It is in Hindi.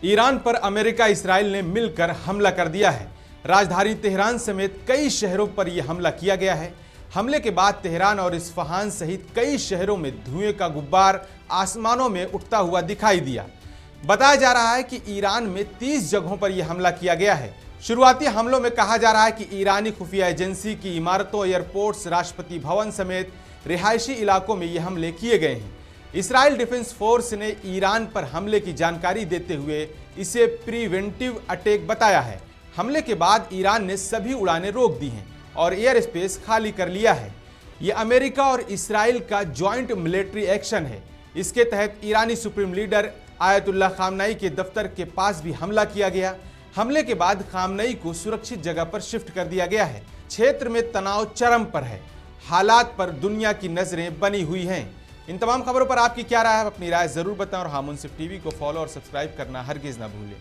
ईरान पर अमेरिका इस्राइल ने मिलकर हमला कर दिया है। राजधानी तेहरान समेत कई शहरों पर यह हमला किया गया है। हमले के बाद तेहरान और इस्फहान सहित कई शहरों में धुएं का गुब्बार आसमानों में उठता हुआ दिखाई दिया। बताया जा रहा है कि ईरान में 30 जगहों पर यह हमला किया गया है। शुरुआती हमलों में कहा जा रहा है कि ईरानी खुफिया एजेंसी की इमारतों, एयरपोर्ट्स, राष्ट्रपति भवन समेत रिहायशी इलाकों में ये हमले किए गए हैं। इसराइल डिफेंस फोर्स ने ईरान पर हमले की जानकारी देते हुए इसे प्रिवेंटिव अटैक बताया है। हमले के बाद ईरान ने सभी उड़ानें रोक दी हैं और एयर स्पेस खाली कर लिया है। यह अमेरिका और इसराइल का जॉइंट मिलिट्री एक्शन है। इसके तहत ईरानी सुप्रीम लीडर आयतुल्लाह खामनई के दफ्तर के पास भी हमला किया गया। हमले के बाद खामनई को सुरक्षित जगह पर शिफ्ट कर दिया गया है। क्षेत्र में तनाव चरम पर है। हालात पर दुनिया की नजरें बनी हुई हैं। इन तमाम खबरों पर आपकी क्या राय है? अपनी राय जरूर बताएं और हाँ मुंसिफ टीवी को फॉलो और सब्सक्राइब करना हरगिज ना भूलें।